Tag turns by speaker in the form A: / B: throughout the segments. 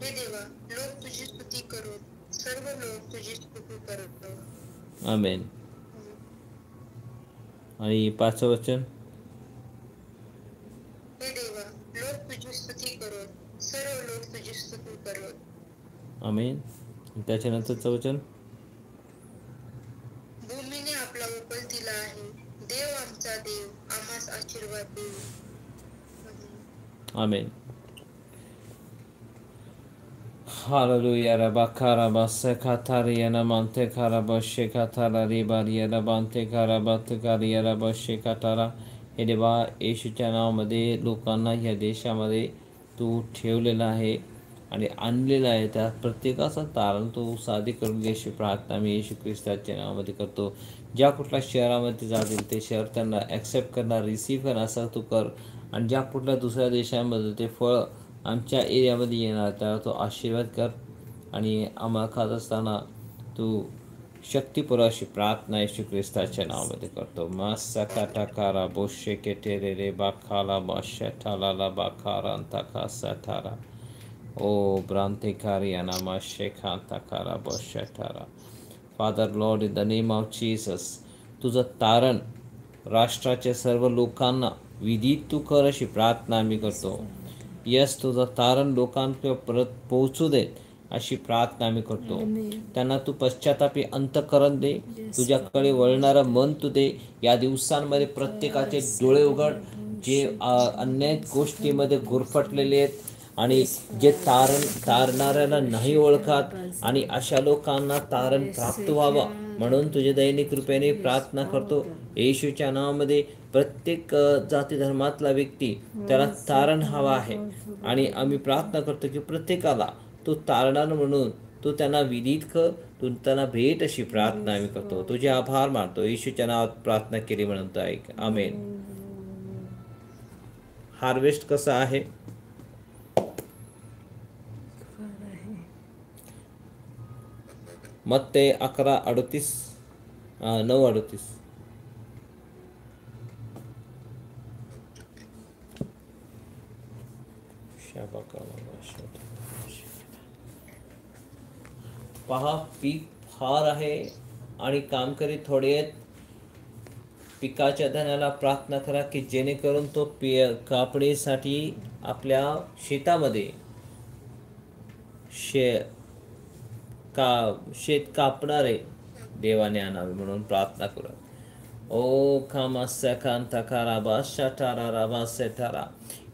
A: हे देवा, लोक तुझी स्तुती करो, सर्व लोक तुझी स्तुती करो.
B: आमेन. आणि 5चं वचन,
A: हे देवा, लोक तुझी स्तुती करो, सर्व लोक तुझी स्तुती करो.
B: आमेन. त्याच्यानंतरचं वचन,
A: भूमीने आपला उपल दिला आहे, देव आमचा देव आम्हास आशीर्वाद देव.
B: आमेन. हालेलुया. रबाकारा बासकातारियाना मांतेकारा बशेकातारा रिबारियाला बांतेकारा बातकारियाला बशेकातारा. हे देवा, येशूच्या नावामध्ये लोकांना ह्या देशामध्ये तू ठेवलेला आहे आणि आणलेला आहे. त्या प्रत्येकाचं तारण तू साधी करून घ्यायची प्रार्थना मी येशू ख्रिस्ताच्या नावामध्ये करतो. ज्या कुठल्या शहरामध्ये जातील ते शहर त्यांना ॲक्सेप्ट करणार, रिसीव्ह करणार असं तू कर. आणि ज्या कुठल्या दुसऱ्या देशांमध्ये ते फळ आमच्या एरियामध्ये येणार त्याला तो आशीर्वाद कर. आणि आम्हाला खात असताना तू शक्तिपुरा अशी प्रार्थना येशू ख्रिस्ताच्या नावामध्ये करतो. मासा काटाकारा बोशे केटे रे बाखाला बाशाला बाखारा अंताका साठारा ओ ब्रांतिकारियाना माशे खांताकारा बशाठारा. Father Lord, in the name of Jesus, तुझं तारण राष्ट्राच्या सर्व लोकांना विदित तू कर अशी प्रार्थना आम्ही करतो. यस, तुझं तारण लोकांकडे परत पोहोचू देत अशी प्रार्थना आम्ही करतो. त्यांना तू पश्चातापी अंतःकरण दे, तुझ्याकडे वळणारं मन तू दे. या दिवसांमध्ये प्रत्येकाचे डोळे उघड जे अन्य गोष्टीमध्ये गुरफटलेले आहेत आणि जे तारणाऱ्याला नाही ओळखत, आणि अशा लोकांना तारण प्राप्त व्हावं म्हणून तुझ्या दैनिक कृपेने प्रार्थना करतो. येशूच्या नावामध्ये प्रत्येक जाती धर्मातला व्यक्ती त्याला तारण हवा आहे आणि आम्ही प्रार्थना करतो की प्रत्येकाला तू तारणार म्हणून तू त्यांना विदित कर, तू त्यांना भेट अशी प्रार्थना आम्ही करतो. तुझे आभार मानतो. येशूच्या नावात प्रार्थना केली म्हणतो ऐक. आमेन. हार्वेस्ट कसा आहे? मत्ते 11:38 9:38. पहा, पीक फार आहे आणि कामकरी थोडे आहेत. पिकाच्या धनाला प्रार्थना करा की जेणेकरून तो कापणीसाठी आपल्या शेतामध्ये शेत कापणारे देवाने आणावे म्हणून प्रार्थना करा. ओ खामास्या कांताकारा बाशाटारा राबासेटारा.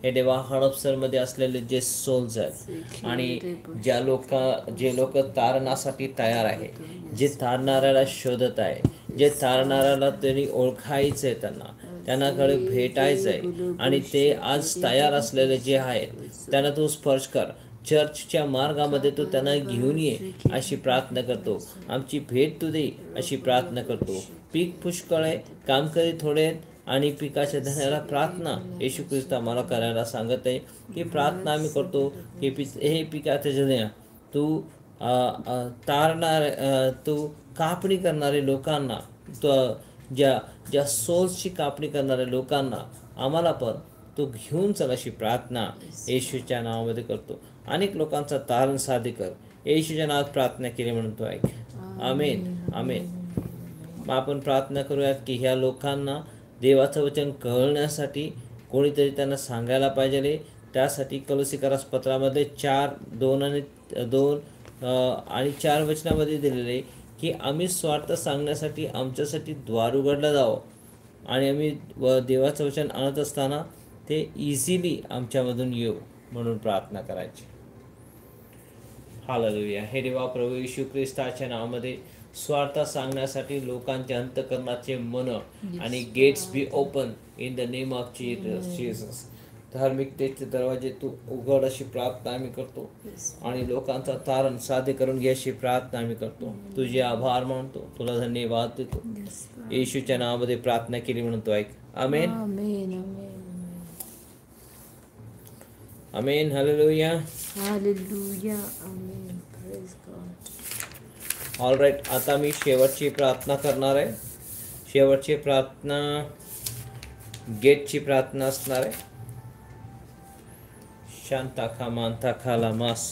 B: हे देवा, हडपसरमध्ये असलेले जे सोल्स आहेत आणि जे लोक तारणासाठी तयार आहे, जे तारणाऱ्याला शोधत आहे, जे तारणाऱ्याला तरी ओळखायचं आहे, त्यांनाकडे भेटायचं आहे आणि ते आज तयार असलेले जे आहेत त्यांना तू स्पर्श कर. चर्चच्या मार्गामध्ये तू त्यांना घेऊन ये अशी प्रार्थना करतो. आमची भेट तू दे अशी प्रार्थना करतो. पीक पुष्कळ आहे, कामकरी थोडे आहेत आणि पिकाच्या धन्याला प्रार्थना येशू ख्रिस्त आम्हाला करायला सांगत आहे. ही प्रार्थना आम्ही करतो की हे पिकाच्या धन्या तू तू कापणी करणारे लोकांना, ज्या सोल्सची कापणी करणाऱ्या लोकांना आम्हाला पण तू घेऊन चल अशी प्रार्थना येशूच्या नावामध्ये करतो. अनेक लोकांचा तारण साध्य कर. येशूच्या नावात प्रार्थना केली म्हणतो ऐक. आमेन. आमेन. मग आपण प्रार्थना करूयात की ह्या लोकांना देवाचं वचन कळण्यासाठी कोणीतरी त्यांना सांगायला पाहिजे. त्यासाठी कलोसीकरास पत्रामध्ये 4:2 आणि 4 वचनामध्ये दिलेले की आम्ही स्वार्थ सांगण्यासाठी आमच्यासाठी द्वार उघडलं जावं आणि आम्ही देवाचं वचन आणत असताना ते इझिली आमच्यामधून येऊ म्हणून प्रार्थना करायची. हालेलुया. हे देवा प्रभू येशू ख्रिस्ताच्या नावामध्ये स्वार्थ सांगण्यासाठी लोकांच्या अंतःकरणाचे मन आणि gates be open in the name of Jesus. धार्मिकतेचे दरवाजे तू उघड अशी प्रार्थना आम्ही करतो आणि लोकांचा तारण साध्य करून घ्या अशी प्रार्थना आम्ही करतो. तुझे आभार मानतो, तुला धन्यवाद देतो. येशूच्या नावामध्ये प्रार्थना केली म्हणतो ऐक. Amen. Amen. Hallelujah.
C: Hallelujah. Amen. Praise God.
B: All right. आता मी शेवटची प्रार्थना करणार आहे. शेवटची प्रार्थना गेटची प्रार्थना असणार आहे. शांता खा मांता खाला मास